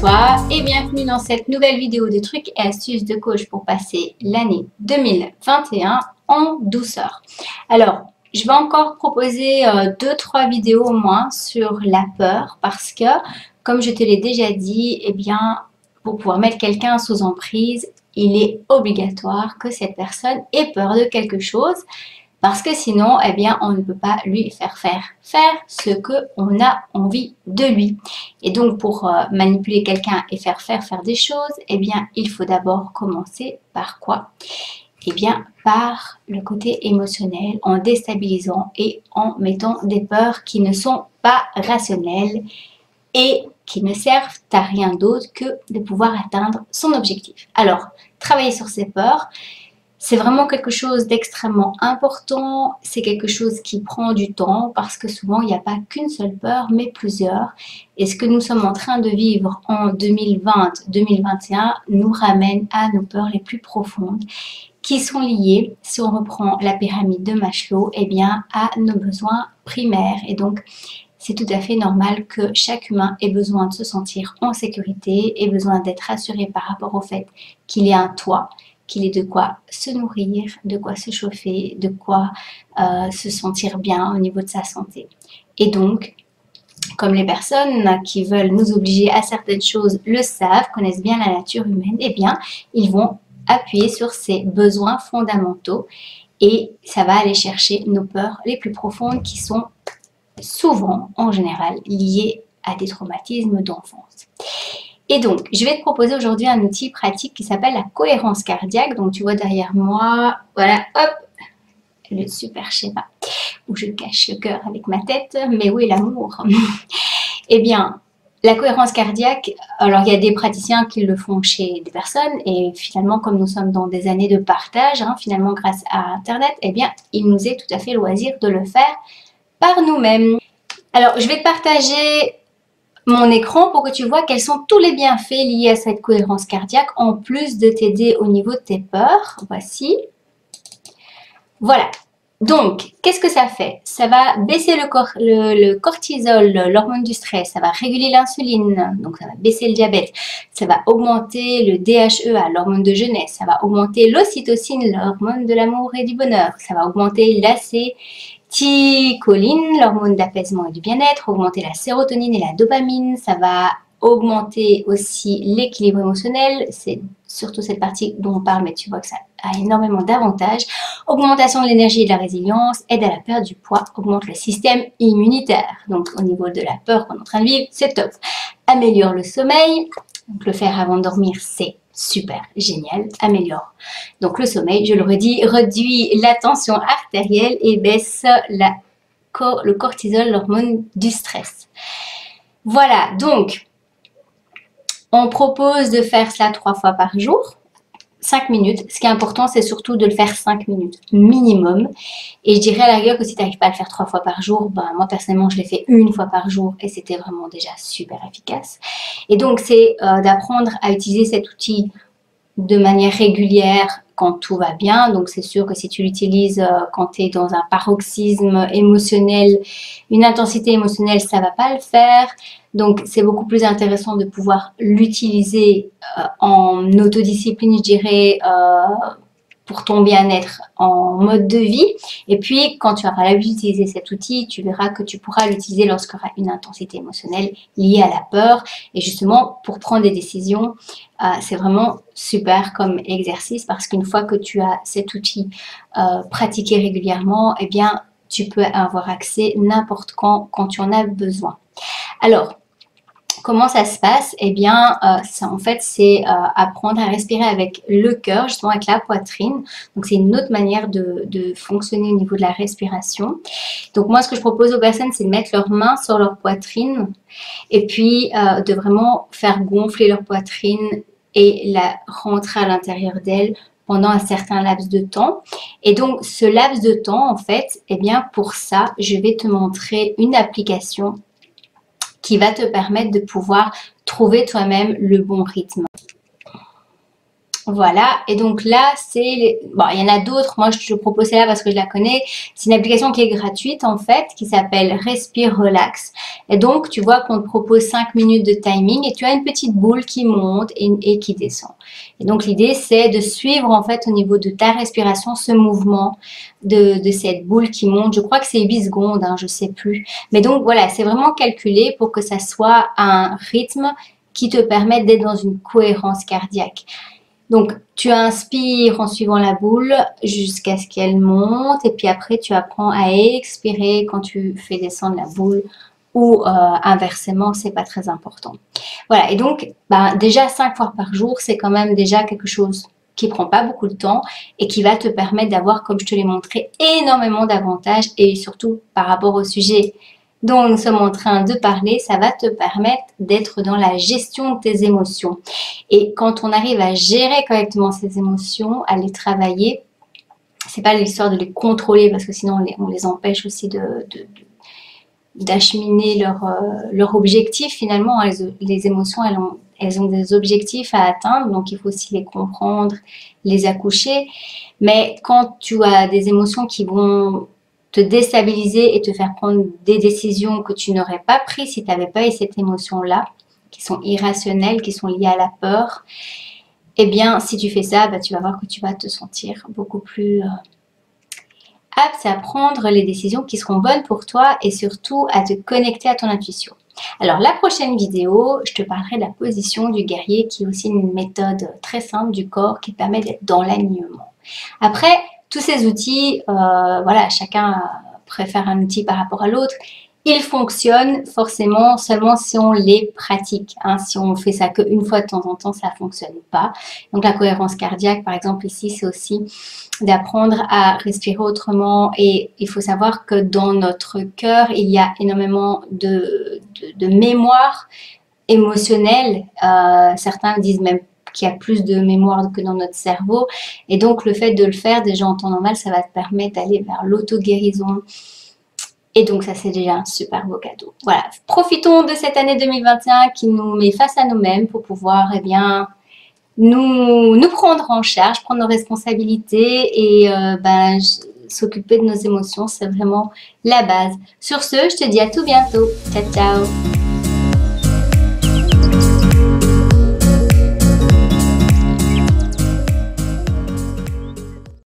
Bonsoir et bienvenue dans cette nouvelle vidéo de trucs et astuces de coach pour passer l'année 2021 en douceur. Alors, je vais encore proposer 2-3 vidéos au moins sur la peur parce que, comme je te l'ai déjà dit, eh bien, pour pouvoir mettre quelqu'un sous emprise, il est obligatoire que cette personne ait peur de quelque chose. Parce que sinon, eh bien, on ne peut pas lui faire ce qu'on a envie de lui. Et donc, pour manipuler quelqu'un et faire des choses, eh bien, il faut d'abord commencer par quoi? Eh bien, par le côté émotionnel, en déstabilisant et en mettant des peurs qui ne sont pas rationnelles et qui ne servent à rien d'autre que de pouvoir atteindre son objectif. Alors, travailler sur ces peurs, c'est vraiment quelque chose d'extrêmement important, c'est quelque chose qui prend du temps parce que souvent il n'y a pas qu'une seule peur mais plusieurs. Et ce que nous sommes en train de vivre en 2020-2021 nous ramène à nos peurs les plus profondes qui sont liées, si on reprend la pyramide de Maslow, eh bien à nos besoins primaires. Et donc c'est tout à fait normal que chaque humain ait besoin de se sentir en sécurité, ait besoin d'être rassuré par rapport au fait qu'il y a un toit, qu'il ait de quoi se nourrir, de quoi se chauffer, de quoi se sentir bien au niveau de sa santé. Et donc, comme les personnes qui veulent nous obliger à certaines choses le savent, connaissent bien la nature humaine, eh bien, ils vont appuyer sur ces besoins fondamentaux et ça va aller chercher nos peurs les plus profondes qui sont souvent, en général, liées à des traumatismes d'enfance. Et donc, je vais te proposer aujourd'hui un outil pratique qui s'appelle la cohérence cardiaque. Donc, tu vois derrière moi, voilà, hop, le super schéma où je cache le cœur avec ma tête. Mais où est l'amour? Eh bien, la cohérence cardiaque, alors il y a des praticiens qui le font chez des personnes et finalement, comme nous sommes dans des années de partage, finalement grâce à Internet, eh bien, il nous est tout à fait loisir de le faire par nous-mêmes. Alors, je vais te partager mon écran pour que tu vois quels sont tous les bienfaits liés à cette cohérence cardiaque en plus de t'aider au niveau de tes peurs. Voici. Voilà. Donc, qu'est-ce que ça fait? Ça va baisser le cortisol, l'hormone du stress, ça va réguler l'insuline, donc ça va baisser le diabète, ça va augmenter le DHEA, l'hormone de jeunesse, ça va augmenter l'ocytocine, l'hormone de l'amour et du bonheur, ça va augmenter l'acétylcholine, l'hormone d'apaisement et du bien-être, augmenter la sérotonine et la dopamine, ça va augmenter aussi l'équilibre émotionnel, c'est surtout cette partie dont on parle, mais tu vois que ça a énormément d'avantages. Augmentation de l'énergie et de la résilience, aide à la perte du poids, augmente le système immunitaire. Donc au niveau de la peur qu'on est en train de vivre, c'est top. Améliore le sommeil, donc le faire avant de dormir, c'est super, génial, améliore. Donc le sommeil, je le redis, réduit la tension artérielle et baisse le cortisol, l'hormone du stress. Voilà, donc on propose de faire cela 3 fois par jour, 5 minutes. Ce qui est important, c'est surtout de le faire 5 minutes minimum. Et je dirais à la rigueur que si tu n'arrives pas à le faire 3 fois par jour, ben, moi personnellement, je l'ai fait 1 fois par jour et c'était vraiment déjà super efficace. Et donc, c'est d'apprendre à utiliser cet outil de manière régulière quand tout va bien. Donc, c'est sûr que si tu l'utilises quand tu es dans un paroxysme émotionnel, une intensité émotionnelle, ça ne va pas le faire. Donc, c'est beaucoup plus intéressant de pouvoir l'utiliser en autodiscipline, je dirais, pour ton bien-être en mode de vie. Et puis, quand tu auras l'habitude d'utiliser cet outil, tu verras que tu pourras l'utiliser lorsqu'il y aura une intensité émotionnelle liée à la peur. Et justement, pour prendre des décisions, c'est vraiment super comme exercice parce qu'une fois que tu as cet outil pratiqué régulièrement, eh bien, tu peux avoir accès n'importe quand tu en as besoin. Alors, comment ça se passe? Eh bien, en fait, c'est apprendre à respirer avec le cœur, justement avec la poitrine. Donc, c'est une autre manière de fonctionner au niveau de la respiration. Donc, moi, ce que je propose aux personnes, c'est de mettre leurs mains sur leur poitrine et puis de vraiment faire gonfler leur poitrine et la rentrer à l'intérieur d'elle pendant un certain laps de temps. Et donc, ce laps de temps, en fait, eh bien, pour ça, je vais te montrer une application qui va te permettre de pouvoir trouver toi-même le bon rythme. Voilà, et donc là, bon, il y en a d'autres, moi je te propose celle-là parce que je la connais. C'est une application qui est gratuite en fait, qui s'appelle Respire Relax. Et donc, tu vois qu'on te propose 5 minutes de timing et tu as une petite boule qui monte et qui descend. Et donc, l'idée, c'est de suivre en fait au niveau de ta respiration ce mouvement de cette boule qui monte. Je crois que c'est 8 secondes, hein, je sais plus. Mais donc, voilà, c'est vraiment calculé pour que ça soit un rythme qui te permette d'être dans une cohérence cardiaque. Donc, tu inspires en suivant la boule jusqu'à ce qu'elle monte et puis après, tu apprends à expirer quand tu fais descendre la boule ou inversement, c'est pas très important. Voilà, et donc, déjà 5 fois par jour, c'est quand même déjà quelque chose qui prend pas beaucoup de temps et qui va te permettre d'avoir, comme je te l'ai montré, énormément d'avantages et surtout par rapport au sujet dont nous sommes en train de parler, ça va te permettre d'être dans la gestion de tes émotions. Et quand on arrive à gérer correctement ces émotions, à les travailler, c'est pas l'histoire de les contrôler parce que sinon on les empêche aussi d'acheminer leur objectif finalement. Les émotions, elles ont des objectifs à atteindre, donc il faut aussi les comprendre, les accoucher. Mais quand tu as des émotions qui vont te déstabiliser et te faire prendre des décisions que tu n'aurais pas prises si tu n'avais pas eu cette émotion-là, qui sont irrationnelles, qui sont liées à la peur, eh bien, si tu fais ça, tu vas voir que tu vas te sentir beaucoup plus apte à prendre les décisions qui seront bonnes pour toi et surtout à te connecter à ton intuition. Alors, la prochaine vidéo, je te parlerai de la position du guerrier qui est aussi une méthode très simple du corps qui permet d'être dans l'alignement. Après, tous ces outils, voilà, chacun préfère un outil par rapport à l'autre. Ils fonctionnent forcément seulement si on les pratique. Hein. Si on fait ça qu'une fois de temps en temps, ça ne fonctionne pas. Donc la cohérence cardiaque, par exemple, ici, c'est aussi d'apprendre à respirer autrement. Et il faut savoir que dans notre cœur, il y a énormément de mémoire émotionnelle. Certains disent même qu'il y a plus de mémoire que dans notre cerveau. Et donc, le fait de le faire déjà en temps normal, ça va te permettre d'aller vers l'auto-guérison. Et donc, ça, c'est déjà un super beau cadeau. Voilà, profitons de cette année 2021 qui nous met face à nous-mêmes pour pouvoir, eh bien, nous prendre en charge, prendre nos responsabilités et s'occuper de nos émotions. C'est vraiment la base. Sur ce, je te dis à tout bientôt. Ciao, ciao.